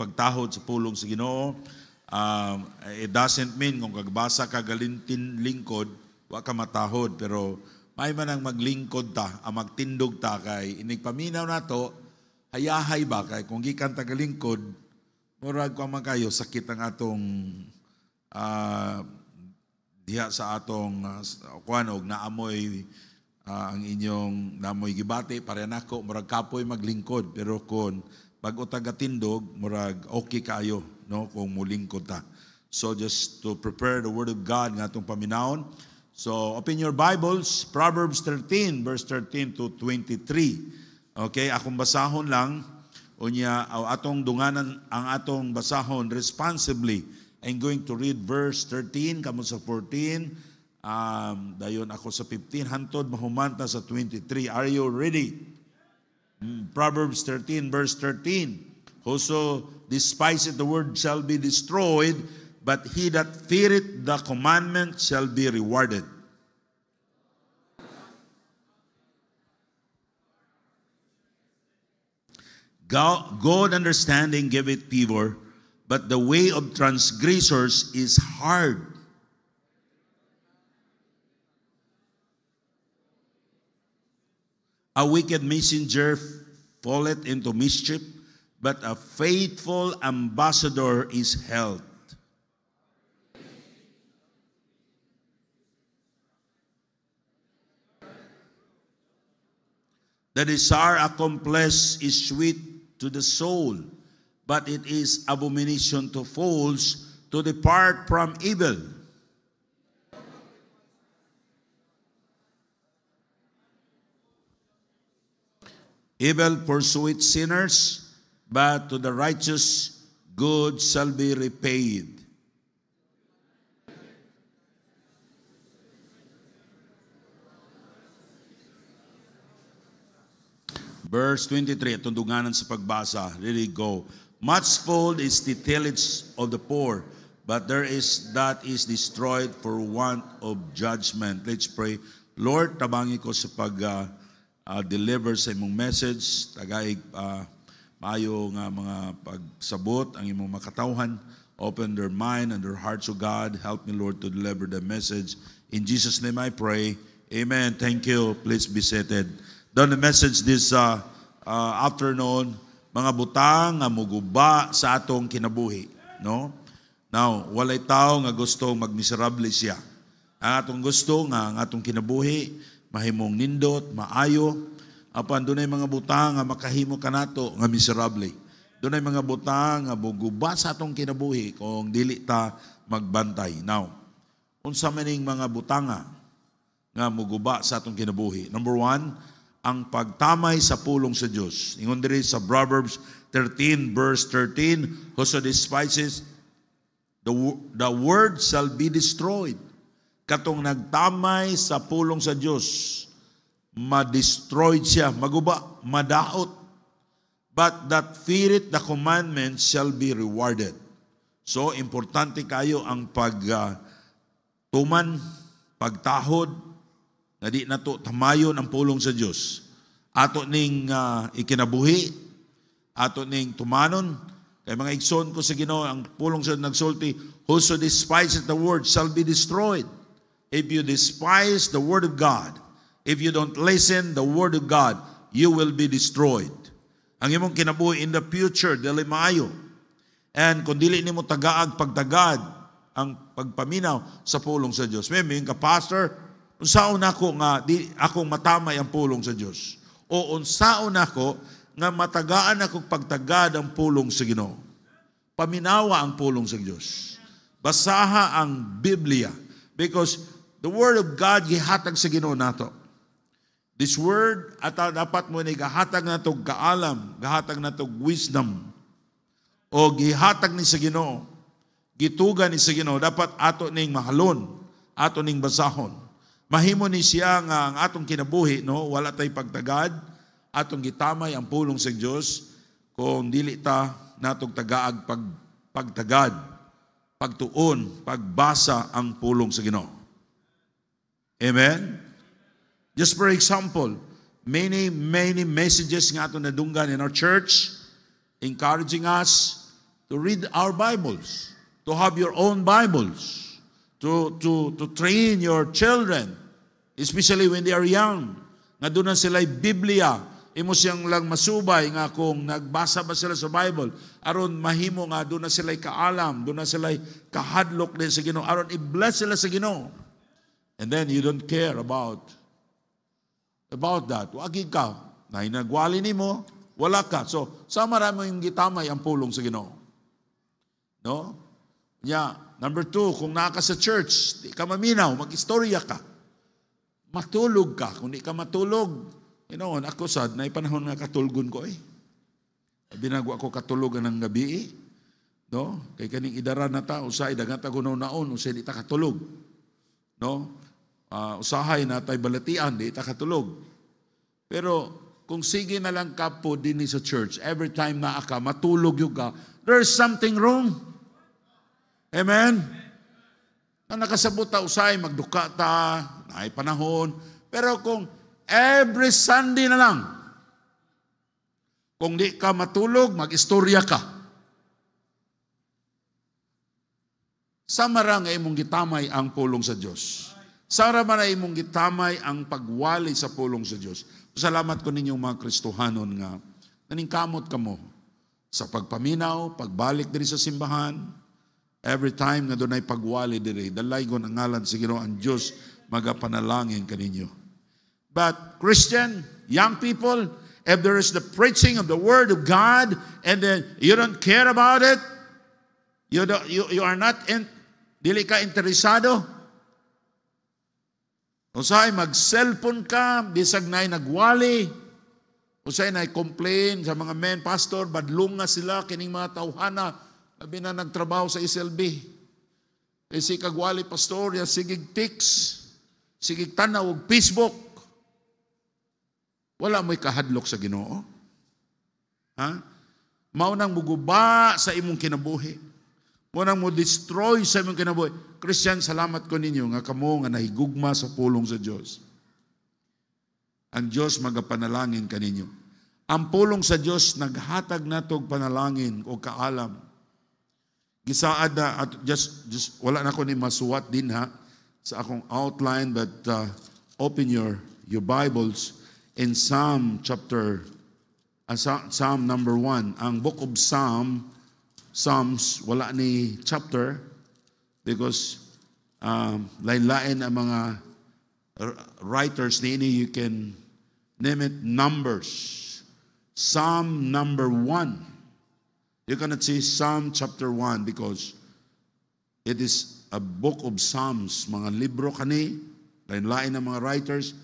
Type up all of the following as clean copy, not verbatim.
pagtahod sa pulong sa Ginoo. It doesn't mean kung kagbasa ka galintin lingkod, wa ka matahod, pero may man ang maglingkod ta, ang magtindog ta kay inigpaminaw nato, hayahay ba kay kung gikan ta galingkod, murag ko man kayo sakit ang atong diha sa atong kuanog naamoy ang inyong namoy gibati para nako murag kapoy maglingkod, pero kung pag utagatindog murag okay kayo, no, kung mulingkod ta. So just to prepare the word of God nga atong paminawon. So open your Bibles, Proverbs 13 verse 13 to 23. Okay, akong basahon lang unya atong dunganan ang atong basahon responsibly. I'm going to read verse 13 kamo sa 14. Dayon ako sa 15 hantod mahumanta sa 23. Are you ready? Proverbs 13 verse 13. Whoso despiseth the word shall be destroyed, but he that feareth the commandment shall be rewarded. God understanding giveth favor, but the way of transgressors is hard. A wicked messenger falleth into mischief, but a faithful ambassador is health. The desire accomplished is sweet to the soul, but it is abomination to fools to depart from evil. Evil pursueth sinners, but to the righteous good shall be repaid. Verse 23, itong dunganan sa pagbasa. Really go. Much food is the tillage of the poor, but there is that is destroyed for want of judgment. Let's pray. Lord, tabangi ko sa deliver sa imong message, tagaig maayo nga mga pagsabot ang imong makatawhan. Open their mind and their hearts, O God. Help me, Lord, to deliver the message. In Jesus' name I pray. Amen. Thank you. Please be seated. Doon the message this afternoon, mga butang nga muguba sa atong kinabuhi, no? Now, walay tao nga gusto magmiserable siya. Ang atong gusto nga ang atong kinabuhi mahimong nindot, maayo, apan dunay mga butang nga makahimo kanato nga miserable. Dunay mga butang nga muguba sa atong kinabuhi kung dili ta magbantay. Now, unsa maning mga butanga nga muguba sa atong kinabuhi? Number 1, ang pagtamay sa pulong sa Dios. Ingon diri sa Proverbs 13 verse 13, whoso despises the word shall be destroyed. Katong nagtamay sa pulong sa Dios, ma-destroyed siya, maguba, madaot. But that feareth the commandment shall be rewarded. So importante kayo ang pagtuman, pagtahod, na di na to tamayon ang pulong sa Diyos. Ato ning ikinabuhi, ato ning tumanon, kay mga igsoon ko sa Ginoo, ang pulong sa nagsulti, whoso despises the word shall be destroyed. If you despise the word of God, if you don't listen the word of God, you will be destroyed. Ang imong kinabuhi in the future, dili maayo. And kung dili nimo tagaag pagtagad ang pagpaminaw sa pulong sa Diyos. May ka pastor, unsaon ako nga di akong matamay ang pulong sa Dios, o unsaon ako nga matagaan ako pagtagad ang pulong sa Ginoo. Paminawa ang pulong sa Dios. Basaha ang Biblia, because the word of God gihatag sa Ginoo nato. This word at dapat mo ni gahatag nato kaalam, gahatag nato wisdom, o gihatag ni sa Ginoo, gitugan ni sa Ginoo, dapat ato ning mahalon, ato ning basahon. Mahimo ni siya nga ang atong kinabuhi, no, wala tay pagtagad, atong gitamay ang pulong sa Dios kung dili ta natong tagaag pagtagad, pagtuon, pagbasa ang pulong sa Ginoo. Amen. Just for example, many messages nga atong nadunggan in our church encouraging us to read our Bibles, to have your own Bibles, to train your children, especially when they are young. Nga doon na sila'y Biblia, imo siyang lang masubay nga kung nagbasa ba sila sa Bible, aron mahimo nga doon na sila'y kaalam, doon na sila'y kahadlok din sa Ginoo, aron i-bless sila sa Ginoo. And then you don't care about that. Wagi ka, na nagwali nimo, wala ka. So, sa marami yung gitamay ang pulong sa Ginoo. No? Yeah. Number 2, kung naka sa church, di ka maminaw, mag-istorya ka. Matulog ka. Kung di ka matulog, ako sad, na ipanahon nga katulgon ko eh. Binagwa ko katulogan ng gabi eh. No? Kay kaning idaran na ta, usay, dagata gunaw naon, usay di ta katulog. No? Usahay na tayo balatian, di ta katulog. Pero, kung sige na lang ka po din sa church, every time na ka, matulog yung ka, there's something wrong. Amen? Na nakasabot ta usay, magduka ta, ay panahon. Pero kung every Sunday na lang, kung di ka matulog, mag-istorya ka. Samara nga imong gitamay ang pulong sa Diyos. Samara na imong gitamay ang pagwali sa pulong sa Diyos. Salamat ko ninyong mga Kristohanon nga naningkamot kamo sa pagpaminaw, pagbalik diri sa simbahan. Every time nga doon ay pagwali diri, dalaygon ang ngalan sa Ginoo ang Diyos magapanalangin kaninyo. But Christian, young people, if there is the preaching of the Word of God and then you don't care about it, you are not dili ka interesado. Usay mag-cellphone ka, bisag na'y nagwali. Usay na'y complain sa mga men, pastor, badlong nga sila kining mga tawhana. Labi na nagtrabaho sa SLB. Si kagwali pastor, ya sigig text, sigig tanaw og Facebook. Wala mo'y kahadlok sa Ginoo. Ha? Maunang muguba sa imong kinabuhi. Maunang mo destroy sa imong kinabuhi. Christian, salamat ko ninyo nga kamo nga nahigugma sa pulong sa Dios. Ang Dios magapanalangin kaninyo. Ang pulong sa Dios naghatag natog panalangin o kaalam. Gisaad na, at just wala na ko ni masuwat din ha, sa akong outline, but open your Bibles in Psalm number 1. Ang book of Psalms, wala ni chapter, because lain-lain ang mga writers ni ini, you can name it numbers. Psalm number 1. You cannot see Psalm chapter 1 because it is a book of Psalms. Mga libro kani, lain-lain ng mga writers,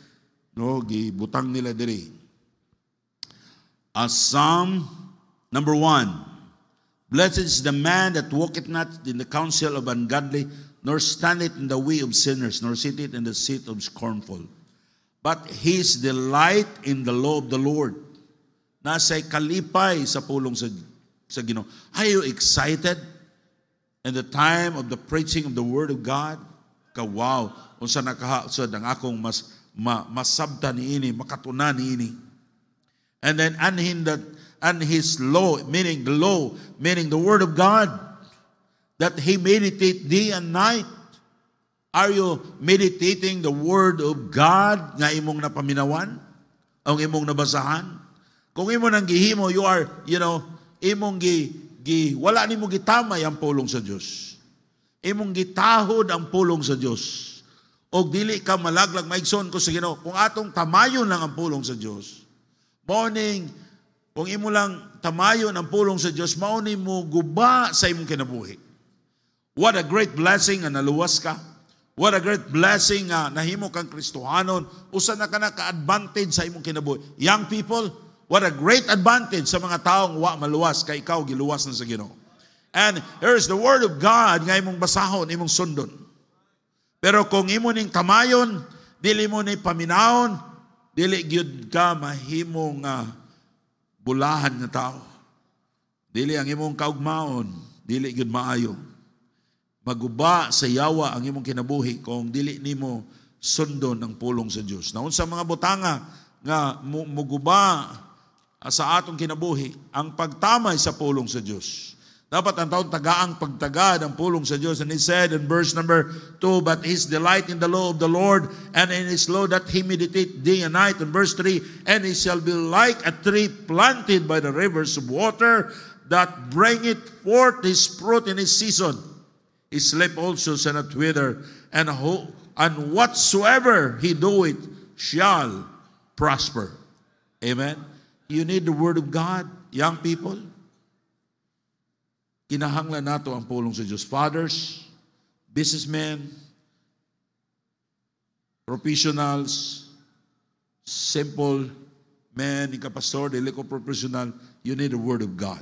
no, gibutang nila diri. Psalm number 1. Blessed is the man that walketh not in the counsel of ungodly, nor standeth in the way of sinners, nor sitteth in the seat of scornful. But his delight in the law of the Lord. Nasa'y kalipay sa pulong sa Ginoo. Are you excited in the time of the preaching of the Word of God? Wow, unsa nakahausad ang akong masabta niini, makatunan niini. And then and his law, meaning the Word of God, that he meditate day and night. Are you meditating the Word of God nga imong napaminawan? Ang imong nabasahan? Kung imo nang gihimo, you are, imong wala nimo gitamay ang pulong sa Dios. Imong gitahod ang pulong sa Dios. Og dili ka malaglag maigsoon ko sa Ginoo. Kung atong tamayon lang ang pulong sa Dios. Morning, kung imo lang tamayon ang pulong sa Dios, mao ni mo guba sa imong kinabuhi. What a great blessing nga naluwas ka. What a great blessing nga nahimo kang Kristohanon. Usa na ka na ka-advantage sa imong kinabuhi. Young people, what a great advantage sa mga taong wa maluwas kay ikaw giluwas na sa Ginoo. And here's the Word of God nga imong basahon, imong sundon. Pero kung imo ning tamayon, dili mo ni paminahon, dili gyud ka mahimong bulahan nga tao. Dili ang imong kaugmaon, dili gyud maayo. Maguba sa yawa ang imong kinabuhi kung dili nimo sundon ang pulong sa Dios. Naun sa mga butanga nga muguba sa atong kinabuhi, ang pagtamay sa pulong sa Diyos. Dapat ang taon tagaang pagtagad ang pulong sa Diyos. And he said in verse number 2, but his delight in the law of the Lord, and in his law that he meditate day and night. In verse 3, and he shall be like a tree planted by the rivers of water, that bringeth forth his fruit in his season. His leaf also shall not wither, and whatsoever he doeth shall prosper. Amen? You need the word of God, young people. Kinahanglan nato ang pulong sa Diyos. Fathers, businessmen, professionals, simple men, ikapastor, dili ko professional, you need the word of God.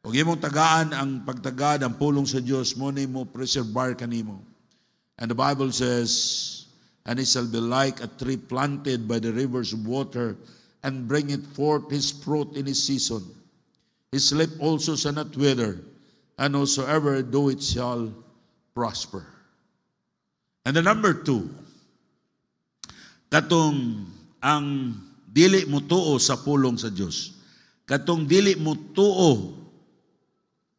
Kung imong tagaan ang pagtagad, ang pulong sa Diyos, mo preserve kanimo. And the Bible says, and it shall be like a tree planted by the rivers of water, and bringeth forth his fruit in his season. His leaf also shall not wither, and whatsoever do it shall prosper. And the number 2, katong ang dili mo tuo sa pulong sa Diyos. Katong dili mo tuo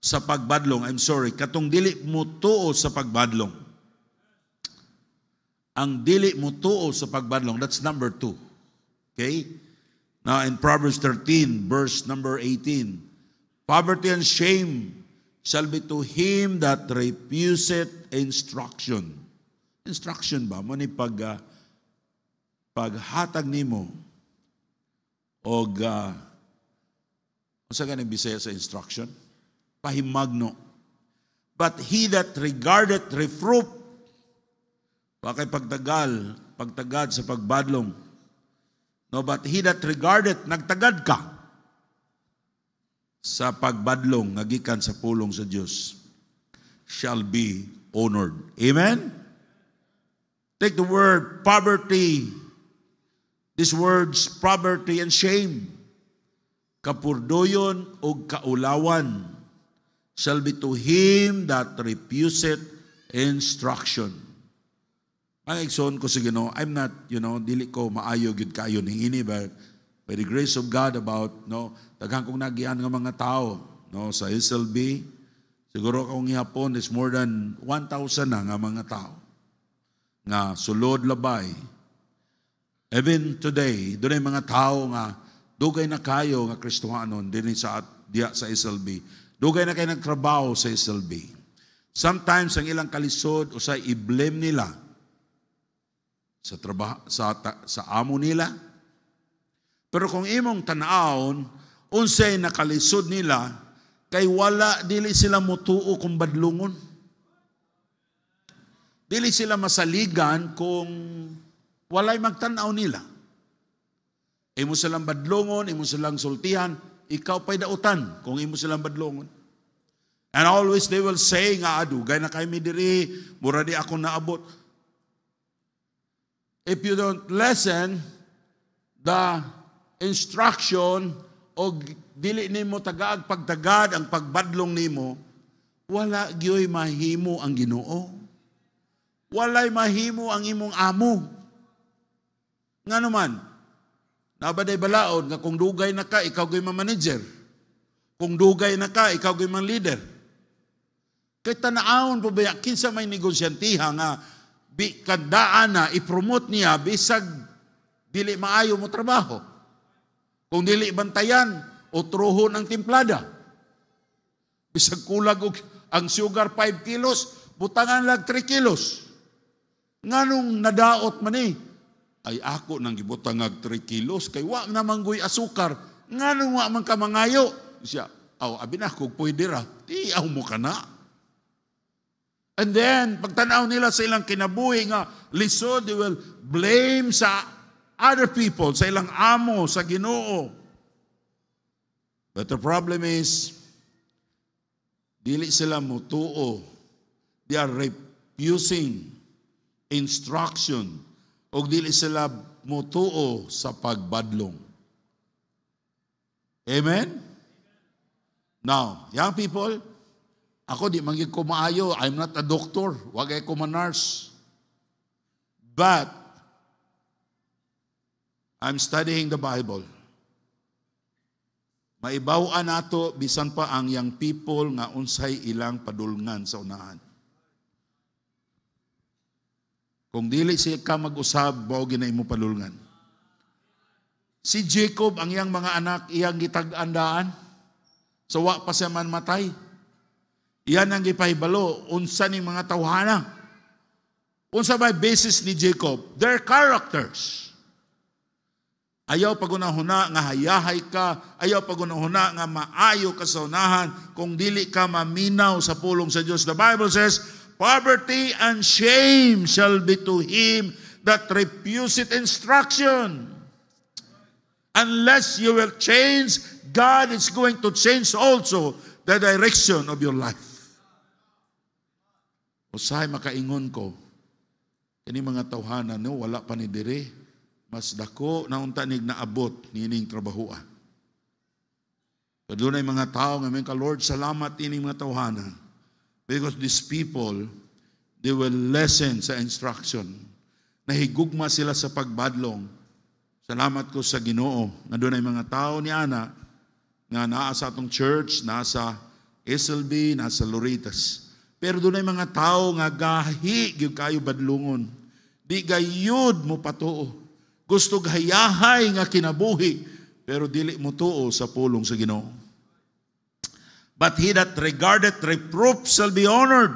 sa pagbadlong, katong dili mo tuo sa pagbadlong. Ang dili mo tuo sa pagbadlong, that's number 2. Okay? Now in Proverbs 13, verse number 18, poverty and shame shall be to him that refuseth instruction. Instruction ba? Mo ni paghatag nimo og unsa ganang Bisaya sa instruction? Pahimagno. But he that regardeth reproof, wakay pagtagad sa pagbadlong. No, but he that regardeth, nagtagad ka sa pagbadlong ngagikan sa pulong sa Diyos, shall be honored. Amen? Take the word poverty. These words, poverty and shame. Kapurdoyon o kaulawan shall be to him that refuseth instruction. Ang igsoon ko sa Ginoo, I'm not, dili ko maayo gid kayo ning ini, but by the grace of God daghang kong nagian nga mga tao, sa SLB, siguro akong ihapon is more than 1,000 na nga mga tao nga sulod labay. Even today, doon ay mga tao nga dugay na kayo nga Kristohanon din sa SLB. Dugay na kayo nagtrabaho sa SLB. Sometimes ang ilang kalisod usay i-blame nila sa trabaho sa amo nila. Pero kung imong tan-awon, unsay nakalisod nila, kay wala, dili sila mutuo kung badlungon. Dili sila masaligan kung walay magtan-aw nila. Imo silang badlungon, imo silang sultihan, ikaw pa'y dautan kung imo silang badlungon. And always they will say nga, adugay na kay mi diri, mura di ako naabot. If you don't listen, the instruction o dili nimo tagaag pagtagad ang pagbadlong nimo, wala gyoy mahimo ang Ginoo. Walay mahimo ang imong amo. Ngano man, nabaday balaod nga kung dugay na ka, ikaw gyoy manager. Kung dugay na ka, ikaw gyoy man leader. Kay tanaawon po ba, kinsa may negosyantiha nga kandaan na i-promote niya bisag dili maayo mo trabaho. Kung dili bantayan o truhon ang timplada. Bisag kulag ang sugar 5 kilos, butangan lang 3 kilos. Nganong nadaot man ay ako nang gibutangag 3 kilos, kay wa na manggoy asukar. Nganong wa man ka mangayo? Siya, abi na ko pwede ra. Tiyaw mo ka na. And then, pagtanaw nila sa ilang kinabuhi nga, lisod, they will blame sa other people, sa ilang amo, sa Ginoo. But the problem is, dili sila mutuo. They are refusing instruction. O dili sila mutuo sa pagbadlong. Amen? Now, young people, ako di manggig ko maayo. I'm not a doctor. Wagay ko man-nurse. But, I'm studying the Bible. Maibaw-an nato bisan pa ang young people nga unsay ilang padulngan sa unahan. Kung dili siya ka mag-usab, mao ginay mo padulngan. Si Jacob, ang iyang mga anak, iyang gitag-andaan, so wa pa siya man matay. Iyan ang gipahibalo, unsa ni mga tawhana. Unsa ba basis ni Jacob? Their characters. Ayaw pagunahuna nga hayahay ka, ayaw pagunahuna nga maayo ka sa unahan, kung dili ka maminaw sa pulong sa Diyos. The Bible says, poverty and shame shall be to him that refuseth instruction. Unless you will change, God is going to change also the direction of your life. Usahay makaingon ko, kini mga tawhana no, wala pa ni dire. Mas dako na untanig na abot nining trabahoa. Pero doon ay mga tao nga may ka, Lord, salamat ining mga tawhana. Because these people, they will listen sa instruction. Nahigugma sila sa pagbadlong. Salamat ko sa Ginoo. Na doon ay mga tao ni Ana, nga naa sa atong church, nasa SLB, nasa Loritas. Pero doon ay mga tao nga gahi, gyud kayo badlungon. Di gayud mo patuo. Gusto hayahay nga kinabuhi, pero dili mo tuo sa pulong sa Ginoo. But he that regardeth reproof shall be honored.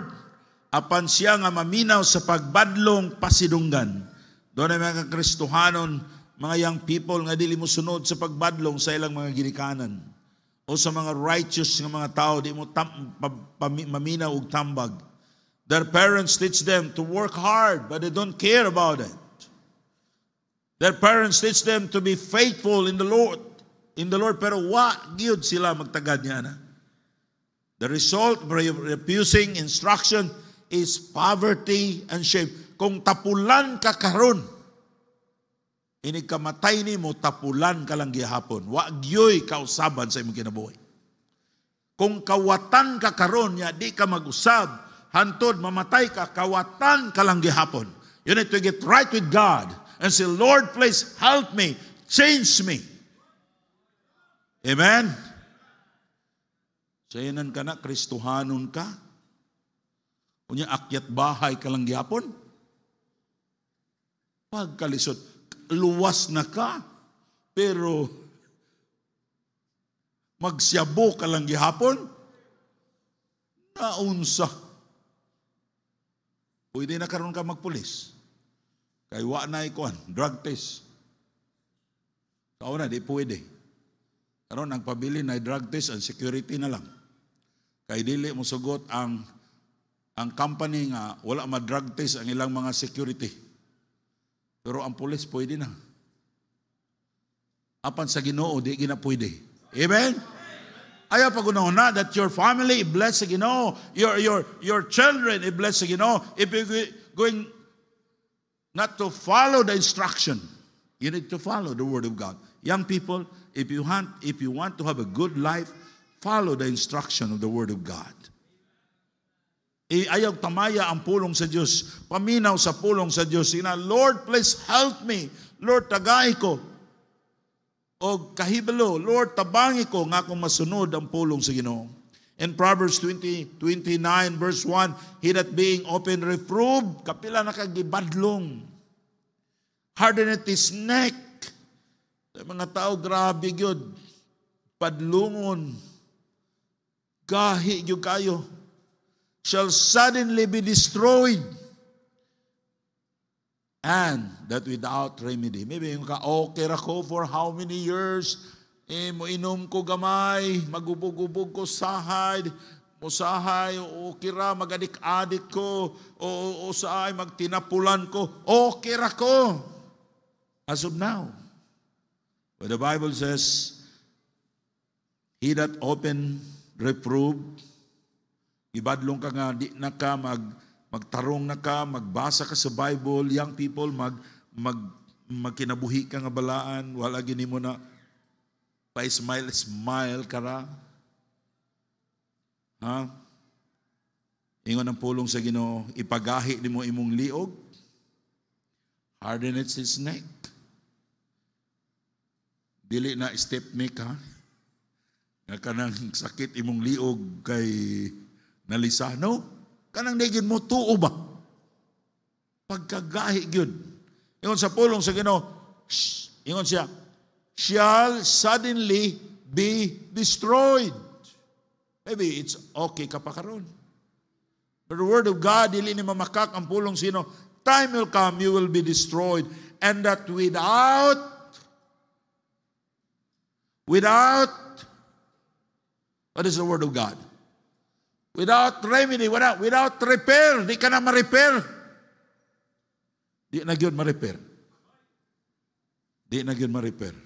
Apan siya nga maminaw sa pagbadlong pasidunggan. Doon ay mga Kristohanon, mga young people nga dili mo sunod sa pagbadlong sa ilang mga ginikanan. O sa mga righteous nga mga tao, di mo maminaw og tambag. Their parents teach them to work hard, but they don't care about it. Their parents teach them to be faithful in the Lord. Pero wa gyud sila magtagad niya na. The result of refusing instruction is poverty and shame. Kung tapulan ka karon, inig kamatay ni mo, tapulan ka lang gihapon. Wa gyoy kausaban sa imong kinabuhi. Kung kawatan ka karon, ya di ka mag-usab, hantod mamatay ka, kawatan ka lang gihapon. You need to get right with God and say, Lord, please help me, change me. Amen? Sayanan ka na, Kristohanon ka. Kunya akyat bahay ka lang gihapon. Pagkalisod, luwas na ka, pero magsyabo ka lang gihapon. Naunsa. Pwede na karon ka magpulis. Kay wa na ikuan, drug test. Kauna, di pwede. Karon ang pabili na drug test and security na lang. Kay dili mo sugot ang company nga wala ma-drug test ang ilang mga security. Pero ang pulis pwede na. Apan sa Ginoo di gina pwede. Amen? Ayaw pagunahon that your family bless sa Ginoo, your children bless sa Ginoo. If you're going not to follow the instruction, you need to follow the Word of God. Young people, if you want to have a good life, follow the instruction of the Word of God. Ayaw tamaya ang pulong sa Diyos. Paminaw sa pulong sa Diyos. Lord, please help me. Lord, tagay ko. O kahibalo, Lord, tabangi ko nga kung masunod ang pulong sa Ginoo. In Proverbs 20:29 verse 1, he that being open reproved, kapila nakagibadlong, hardeneth his neck. Mga tao, grabe yun. Padlungon. Gahi yun kayo. Shall suddenly be destroyed. And that without remedy. Maybe yung ka, okay ako for how many years? Mo inom ko gamay, magubog-ubog ko sahad, musahay, o kira magadik-adik ko, o saay magtinapulan ko, okay ako. As of now. But the Bible says, he that open reprove, ibadlong ka nga, di na ka magtarong na ka, magbasa ka sa Bible, young people, magkinabuhi ka nga balaan, wala gini mo na, pa-smile ka ra. Ha? Ingon ang pulong sa Ginoo, ipagahi ni mo imong liog, harden his neck. Dili na step neck, ha? Nga kanang sakit imong liog kay nalisano, kanang nagin mo tuo ba? Pagkagahi gyud. Ingon sa pulong sa Ginoo, ingon siya, shall suddenly be destroyed. Maybe it's okay ka pa karon. But the word of God, dili ni mamakak ang pulong sino, time will come, you will be destroyed. And that without, what is the word of God? Without remedy, without repair, di ka na ma-repair. Di na yun ma-repair. Di na yun ma-repair.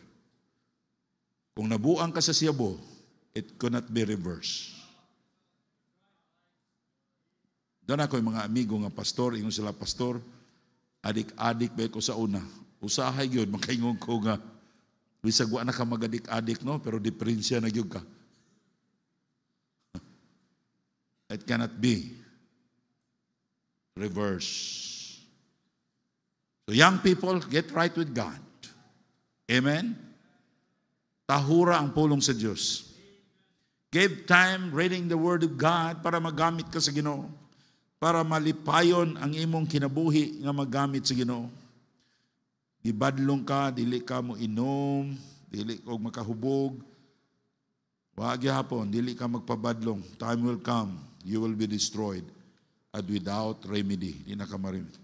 Kung nabuang ka sa siyabo, it cannot be reversed. Doon ako yung mga amigo nga pastor, ingon sila pastor, adik-adik ba ko sa una. Usahay yun, makaingon ko nga, wisagwa na ka mag-adik-adik, no? Pero diferensya na yun ka. It cannot be reversed. So young people, get right with God. Amen? Tahura ang pulong sa Diyos. Give time reading the Word of God para magamit ka sa Ginoo. Para malipayon ang imong kinabuhi nga magamit sa Ginoo. Gibadlong ka, dili ka mo inom, dili ka makahubog. Wag gyapon, dili ka magpabadlong. Time will come, you will be destroyed and without remedy. Di na ka marimit.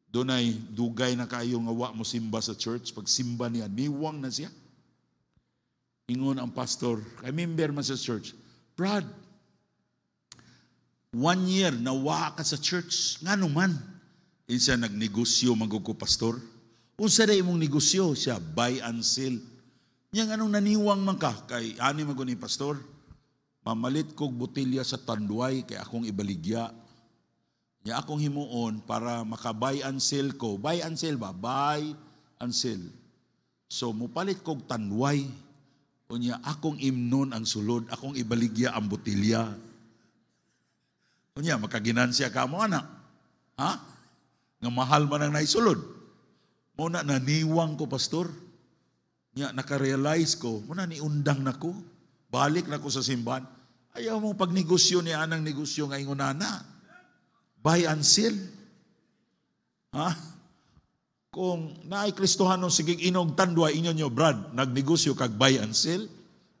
Doon ay dugay na kayo nga wa mo simba sa church. Pag simba niya, niwang na siya. Ingon ang pastor, kay member man sa church, Brad, 1 year na wa ka sa church. Nga naman. Siya nagnegosyo magkuko pastor. Unsa na imong negosyo? Siya, buy and sell. Yang anong naniwang man ka? Kay ani maguni pastor, mamalit kog botelya sa tanduay kay akong ibaligya. Ya akong himuon para maka-buy and sell ko. Buy and sell ba? Buy and sell. So, mupalit kog tanway. Unya, akong imnon ang sulod. Akong ibaligya ang botilya. Unya, makaginansya ka mo, anak. Ha? Nga mahal man ang naisulod. Muna, naniwang ko, pastor. Unya, nakarealize ko. Muna, niundang na ko. Balik na ko sa simbahan. Ayaw mong pagnegosyo ni anang negosyo nga ingunana. Buy and sell. Ha? Kung naay Kristohanon sigig inog tanduay inyo nyo, Brad, nagnegosyo kag buy and sell,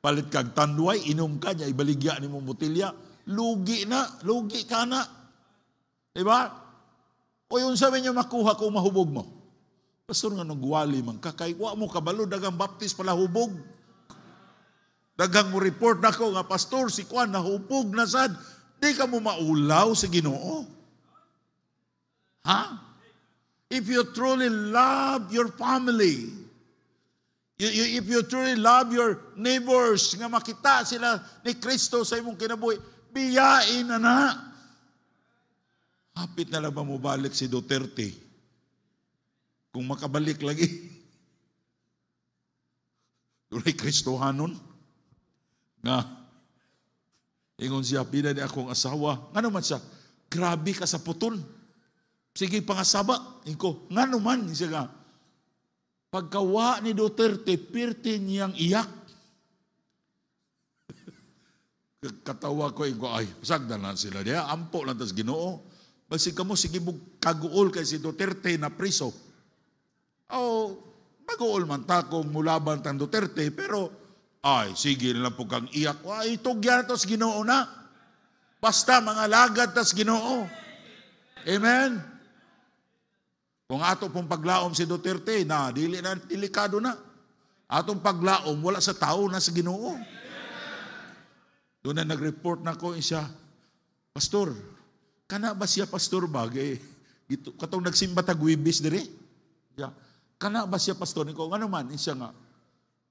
palit kag tanduay, inom ka niya, ibaligya ni mong botilya, lugi na, lugi ka na. Diba? O yun sabi nyo makuha kung mahubog mo. Pastor nga nung guwali man, kakaywa mo kabalo, dagang baptis pala hubog. Dagang mo report na ko nga, pastor, si Kwan nahubog na sad, di ka mo maulaw sa Ginoo. Ha? If you truly love your family, if you truly love your neighbors, nga makita sila ni Kristo sa imong kinabuhi, biyain na. Hapit na lang ba mo balik si Duterte? Kung makabalik lagi. Doon ay Kristohanon. Nga, ingon siya, pina ni akong asawa. Nga naman siya, grabe ka sa putol. Sige, pangasaba. Inko, nga naman, siya nga. Pagkawa ni Duterte, pirti niyang iyak. Katawa ko, inko, ay, pasagdan lang sila niya. Ampo lang tas Ginoo. Basi ka mo, sige mo kaguol kay si Duterte na priso. Oh, maguol man ta kung mulaban tang Duterte, pero, ay, sige lang po kang iyak. Ay, tugyan tas Ginoo na. Basta mga lagad tas Ginoo. Amen? Kung ato pong paglaom si Duterte, na dili na delikado na. Atong paglaom, wala sa tao, na sa Ginoo. Doon na nag-report na ko siya, Pastor, kana ba siya pastor bagay? Katong nagsimba tagwibis dire. Yeah. Kana ba siya pastor? Niko, nga naman, siya nga,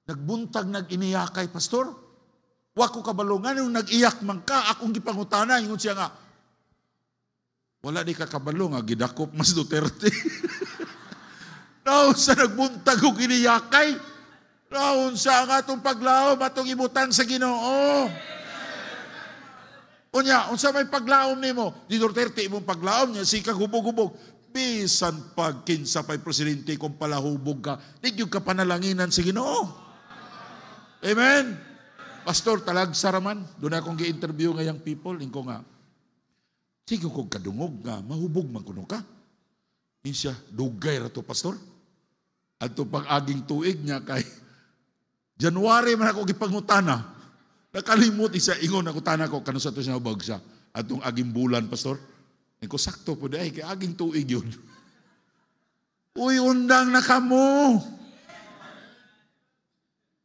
nagbuntag, nag-iniyakay, pastor. Wako kabalungan, nung nag-iyak man ka, akong gipangutana, ingon siya nga, wala di ka kabalo nga, gidakop mas Duterte. Naon sa nagbuntag o giniyakay. Naon sa nga itong paglaom atong ibutan sa Ginoo. Unya, unsa may paglaom nimo? Di Duterte imong paglaom niya, si kagubog-hubog. Bisan pag kinsa pa'y presidente kung palahubog ka, di yung ka panalanginan sa Ginoo. Amen? Pastor, talag saraman. Doon akong gi-interview ngayang people. Ingko nga, sige kong kadungog nga, mahubog man kuno ka. Siya, dugay rato, pastor. At ito pag-aging tuig niya kay January man ako gipangutana. Nakalimot isa, ingon ako tana ko, kano sa ito siya hubog siya. At itong aging bulan, pastor. Ingko sakto po dahil, kay aging tuig yun. Uy, undang na kamo.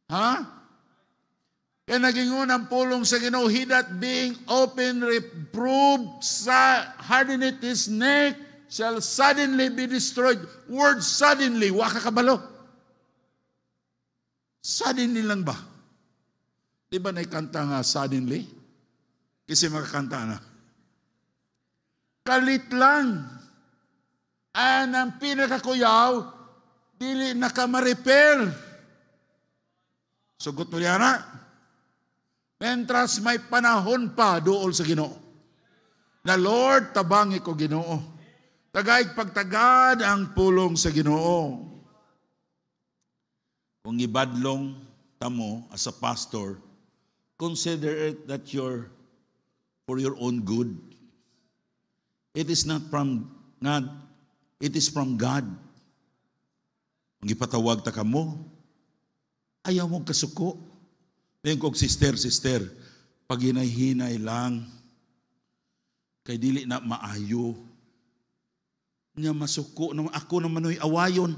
Ha? Kaya naging unang pulong sa Ginoo, he that being open reproved sa hardeneth his neck shall suddenly be destroyed. Word suddenly, waka kabalo. Suddenly lang ba? Di ba naikanta nga suddenly? Kasi makakanta na. Kalit lang. Ang pinakakuyaw, dili nakama-repair. Sugot mo yana. Mentras may panahon pa dool sa Ginoo. Na Lord, tabangi ko Ginoo. Tagaig pagtagad ang pulong sa Ginoo. Kung ibadlong tamo as a pastor, consider it that you're for your own good. It is not from God. It is from God. Kung ipatawag ta kamo, ayaw mong kasuko. Ngayon kong sister, pag hinay-hinay lang, kay dili na maayo, niya masuko, ako naman ay awayon.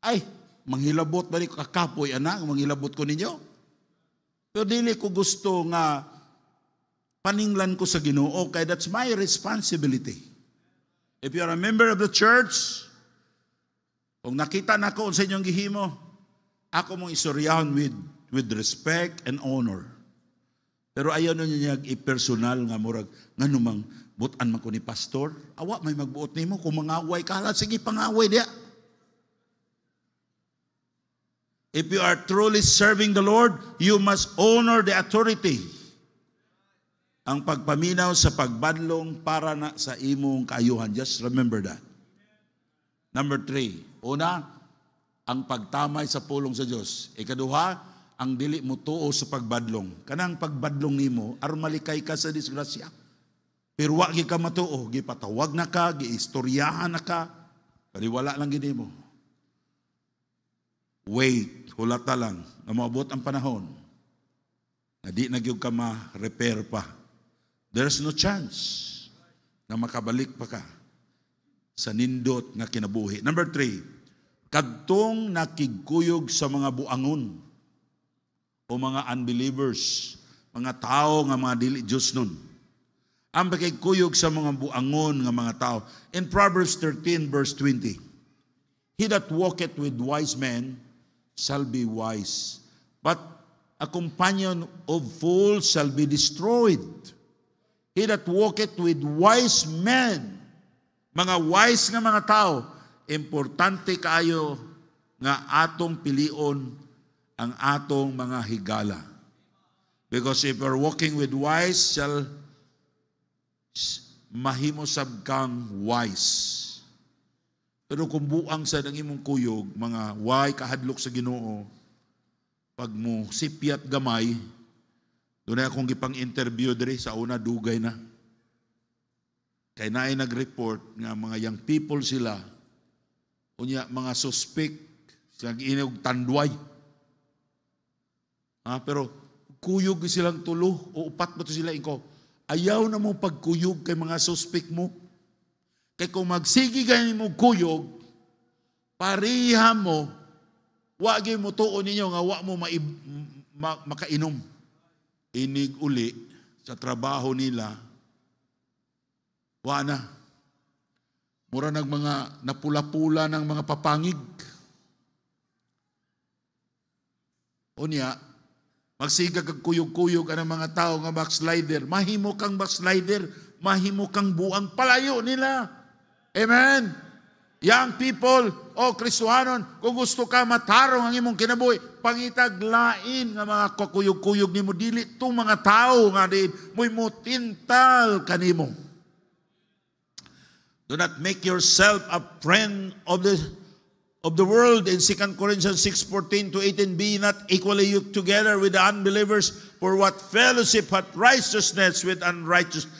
Ay, manghilabot ba rin kakapoy, anak, manghilabot ko ninyo? Pero dili ko gusto nga paninglan ko sa Ginoo, kaya that's my responsibility. If you are a member of the church, kung nakita na ko sa inyong gihimo, ako mong isuryahan with respect and honor. Pero ayaw na niya i-personal nga murag, nga numang butan man ko ni pastor, awa may magbuot nimo kung mangaway ka, sige pangaway diya. If you are truly serving the Lord, you must honor the authority. Ang pagpaminaw sa pagbadlong para na sa imong kaayuhan. Just remember that. Number 3. Una, ang pagtamay sa pulong sa Diyos. Ikaduha, ang dili mo tuo sa pagbadlong. Kanang pagbadlong nimo, armalikay ka sa disgrasya. Pero wag ka matuo, gipatawag na ka, giistoryahan na ka, paliwala lang gini mo. Wait, hulata lang, na maabot ang panahon, na di nagyog ka ma-repair pa. There's no chance na makabalik pa ka sa nindot nga kinabuhi. Number 3, kadtong nakigkuyog sa mga buangon o mga unbelievers, mga tao nga mga dili Diyos nun. Ang pakigkuyog sa mga buangon nga mga tao. In Proverbs 13 verse 20, he that walketh with wise men shall be wise, but a companion of fools shall be destroyed. He that walketh with wise men, mga wise nga mga tao, importante kaayo nga atong pilion ang atong mga higala. Because if you're walking with wise, shall mahimo sab kang wise. Pero kung buang sa ang imong kuyog, mga way kahadlok sa Ginoo, pag mo sipyat gamay, doon na akong gipang interview diri sa una, dugay na. Kaya na ay nag-report nga mga young people sila, unya mga suspect, silang inog tandway. Pero kuyog silang tulo, o upat ba ito sila inko? Ayaw na mo pagkuyog kay mga suspect mo. Kaya kung magsigi kayo mo kuyog, pariha mo, wagi mo tuon ninyo nga wa mo makainom. Inig uli sa trabaho nila, wa na. Mura ng mga napula-pula ng mga papangig. Unya, magsiga kag kuyog-kuyog ang mga tao nga backslider. Mahimo kang backslider, mahimo kang buang palayo nila. Amen? Young people, o Kristohanon, kung gusto ka matarong ang imong kinabuhi, pangitaglain nga mga kakuyog-kuyog nimo, dili itong mga tao nga din, mo'y mutintal kanimo. Do not make yourself a friend of of the world in 2 Corinthians 6:14 to 18, be not equally yoked together with the unbelievers, for what fellowship hath righteousness with unrighteousness,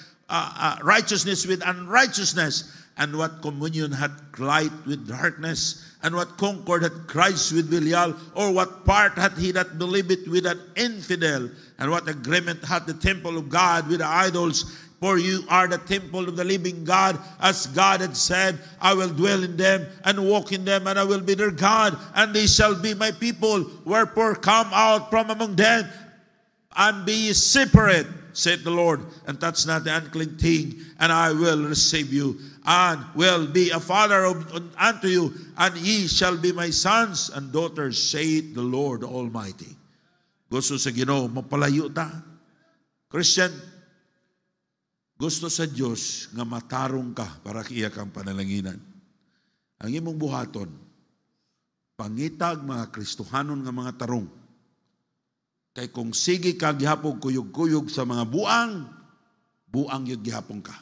and what communion hath light with darkness, and what concord hath Christ with Belial, or what part hath he that believeth with an infidel, and what agreement hath the temple of God with the idols? For you are the temple of the living God, as God had said, I will dwell in them and walk in them, and I will be their God, and they shall be my people. Wherefore come out from among them, and be ye separate, saith the Lord, and touch not the unclean thing, and I will receive you, and will be a father unto you, and ye shall be my sons and daughters, saith the Lord Almighty. Gusto sa Ginoo, mapalayo ta. Christian, gusto sa Diyos nga matarong ka para kiya kang panalanginan. Ang imong buhaton, pangitag mga Kristohanon nga mga tarong. Kay kung sige ka gihapon kuyog-kuyog sa mga buang yun gihapon ka.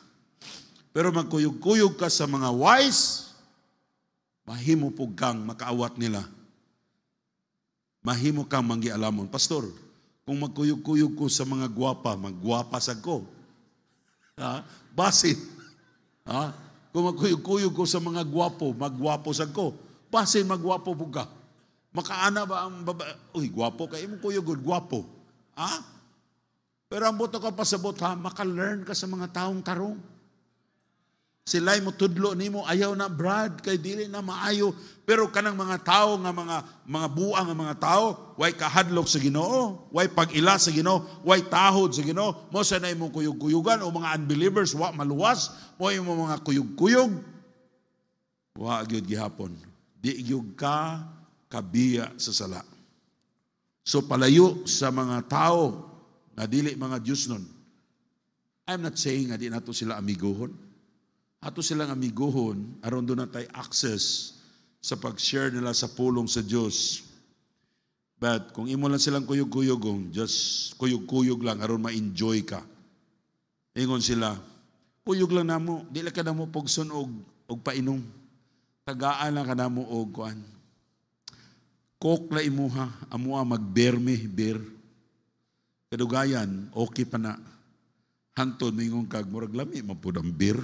Pero magkuyog-kuyog ka sa mga wise, mahimo po kang makaawat nila. Mahimo kang manggialamon. Pastor, kung magkuyog-kuyog ko sa mga gwapa, maggwapa sad ko. Basin. Kung magkuyog-kuyog ko sa mga gwapo, maggwapo sad ko. Basin, maggwapo po ka. Makaana ba ang babae? Uy, gwapo ka. Imong kuyog, gwapo. Pero ang buto ka pasabot, maka-learn ka sa mga taong tarong. Sila'y mo tudlo nimo, ayaw na Brad, kay dili na maayo. Pero kanang mga tao, nga mga buang nga mga tao, way kahadlok sa Ginoo, way pag-ila sa Ginoo, way tahod sa Ginoo. Mo sa na imong kuyog-kuyugan, o mga unbelievers, wa maluwas, mo imong mga kuyog-kuyog. Wa gyud gihapon. Di gyud ka kabiya sa sala. So palayo sa mga tao na dili mga Diyos nun. I'm not saying nga di nato sila amiguhon. Ato silang amiguhon, aron doon na tayo access sa pag-share nila sa pulong sa Diyos. But kung imo lang silang kuyog-kuyogong, just kuyog-kuyog lang, aron ma-enjoy ka. Ingon sila, kuyog lang na mo, di lang ka na mo pogson og painom. Tagaan lang ka na mo og kuan. Coke la imuha, amuha magberme, beer. Kadugayan, okay pa na. Hantod, mingon kag, murag lami, mapudang beer.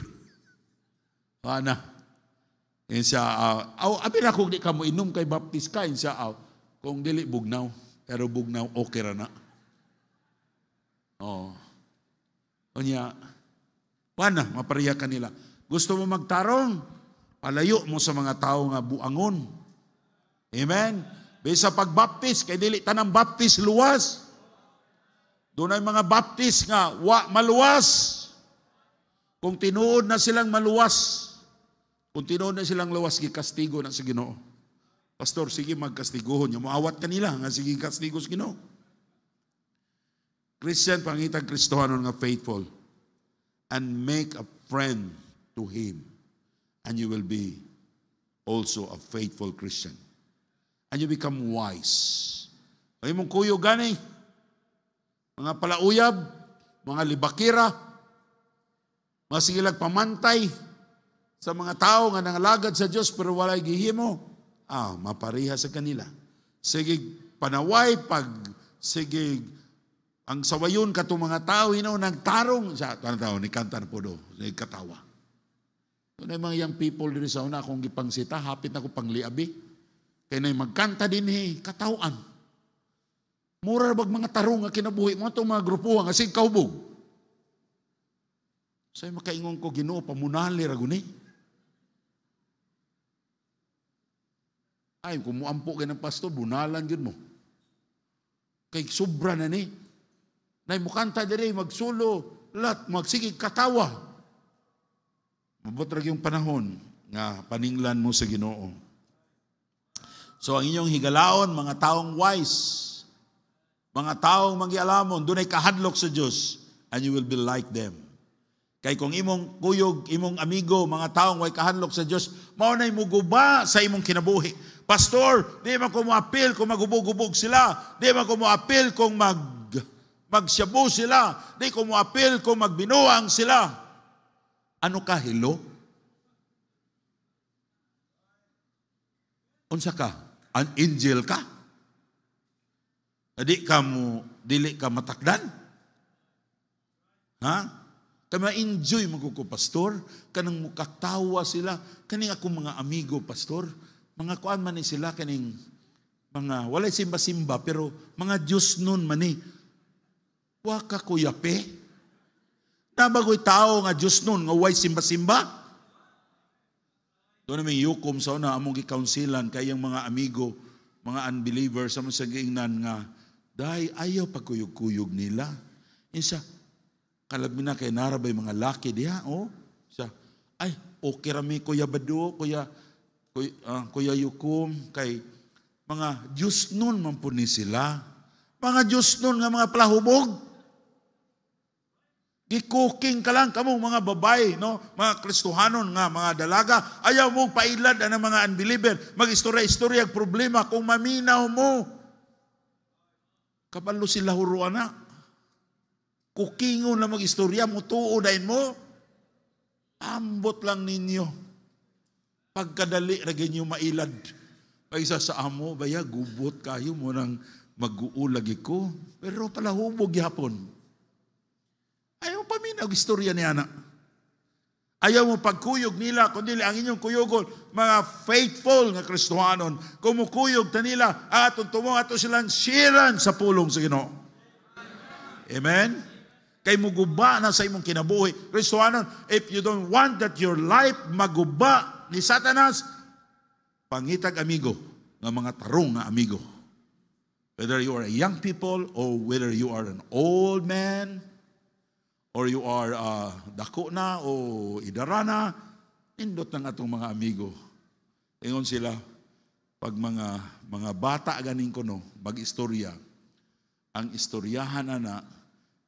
Ana. Insya abi na kung di ka mo inom kay baptist ka, insya kung dili bugnaw. Pero bugnaw, okay ra na. Kanya, wana, mapariya ka nila. Gusto mo magtarong? Palayo mo sa mga tao nga buangon. Amen? Bisa pagbaptis, kay dili tanang baptis luwas. Doon ay mga baptis nga, maluwas. Kung tinuod na silang maluwas, kung tinuod na silang luwas, gikastigo na sa Ginoo. Pastor, sige magkastiguhon niyo. Maawat kanila nga sige kastigo sa Ginoo. Christian, pangitag Kristohanon nga faithful, and make a friend to Him, and you will be also a faithful Christian. And you become wise. Ay mong kuyo gani, mga palauyab, mga libakira, mga sigilag pamantay sa mga tao nga nangalagad sa Diyos pero walay gihimo, mapariha sa kanila. Sige, panaway, sige, ang sawayon katong mga tao, nagtarong sa tao, ni kanta na po do, katawa. Ito na yung mga young people dito sa una, akong gipangsita, hapit na ko pangliabi. Kaya na magkanta din, katawan. Mura bag mga tarong nga kinabuhi, mga itong mga grupuhan, kasi kaubog. Sa'yo makaingon ko, Ginoo, pamunali raguni. Ay, kung muampo kayo ng pastor, bunalan yun mo. Kay sobra na ni. Nay, mukanta dire, magsulo, magsigig katawa. Mabutrag yung panahon nga paninglan mo sa Ginoo. So, ang inyong higalaon, mga taong wise, mga taong manggialamon, doon ay kahadlok sa Diyos, and you will be like them. Kay kung imong kuyog, imong amigo, mga taong way kahadlok sa Diyos, maunay mo guba sa imong kinabuhi. Pastor, di man ko mo-appeal kung magubog-ubog sila. Di man ko mo-appeal kung magsyabu sila. Di ko mo-appeal kung magbinuang sila. Ano ka, hello? unsa ka? An angel ka? Dili ka matakdan? Ha? Kaya ma-enjoy ko, pastor. Kanang mukatawa sila. Kaning akong mga amigo, pastor. Mga kuan man ni sila, kaning mga, walay simba-simba, pero mga Diyos nun man ni. Waka ko yape. Nabagoy tao nga Diyos nun, nga way simba-simba. Doon namin yukom sa una, among gikaunsilan, kayang mga amigo, mga unbelievers, sa mga giingnan nga, dahil ayaw pagkuyog-kuyog nila. Isa, kalagmin na kay narabay mga laki diha, oh. Siya, ay, okay rami, Kuya Bado, Kuya Yukom, kay mga Diyos nun man po ni sila. Mga Diyos nun nga mga palahubog. Gikuking ka lang kamong mga babae, no? Mga Kristohanon nga, mga dalaga, ayaw mong pailad ang mga unbeliever. Mag-istorya-istorya problema kung maminaw mo. Kabalo sila huruan na. Kukingon na mag-istorya mo, tuodain mo. Ambot lang ninyo. Pagkadali, lagay nyo mailad. Paisa sa amo, baya, gubot kayo mo nang mag-uulagi ko. Pero pala hubog yapon. Ayaw pa minag istorya niya na. Ayaw mo pagkuyog nila, kundi ang inyong kuyogon, mga faithful nga Kristohanon, kumukuyog ta nila, atong tumong ato silang siran sa pulong sa Ginoo. Amen? Kay muguba na sa imong kinabuhi. Kristohanon, if you don't want that your life maguba ni Satanas, pangitag amigo, nga mga tarong nga amigo. Whether you are a young people, or whether you are an old man, or you are dako na o idarana, indot ng atong mga amigo. Ingon sila, pag mga bata ganing ko no, mag-istorya, ang istoryahan na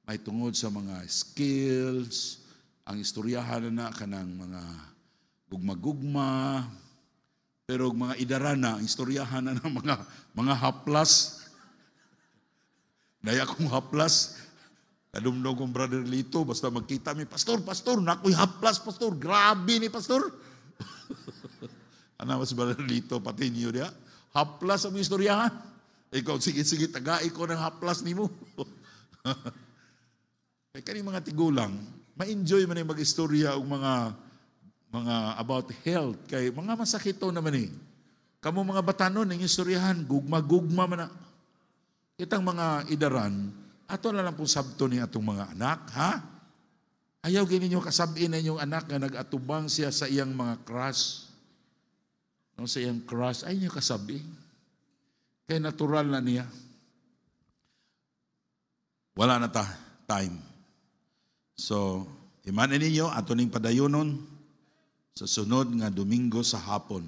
may tungod sa mga skills, ang istoryahan na kanang mga gugma-gugma, pero mga idarana, ang istoryahan na ng mga haplas. Daya kong haplas, kadumdog kong brother Lito, basta magkita mi, pastor, nako'y haplas, pastor, grabe ni pastor. Ano mas brother Lito, pati niyo dia, haplas ang istoryahan. Ikaw, sige, tagai ko ng haplas ni mo. Kaya kaning mga tigulang, ma-enjoy man yung mag-istorya o mga about health, kay mga masakito naman eh. Kamu mga batanon, yung istoryahan, gugma-gugma man na. Itang mga idaran, ato na lang pong sabto ni atong mga anak, ha? Ayaw gini nyo kasabihin na inyong anak nga nag-atubang siya sa iyang mga crush. No, sa iyang crush, ayaw nyo kasabi. Kaya natural na niya. Wala na time. So, imanin ninyo, ato ning padayunon sa sunod nga Domingo sa hapon.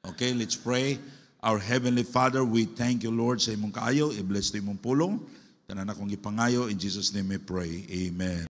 Okay, let's pray. Our Heavenly Father, we thank you, Lord, sa imong kaayo. I-bless to imong pulong. Tanan akong ipangayo. In Jesus' name we pray. Amen.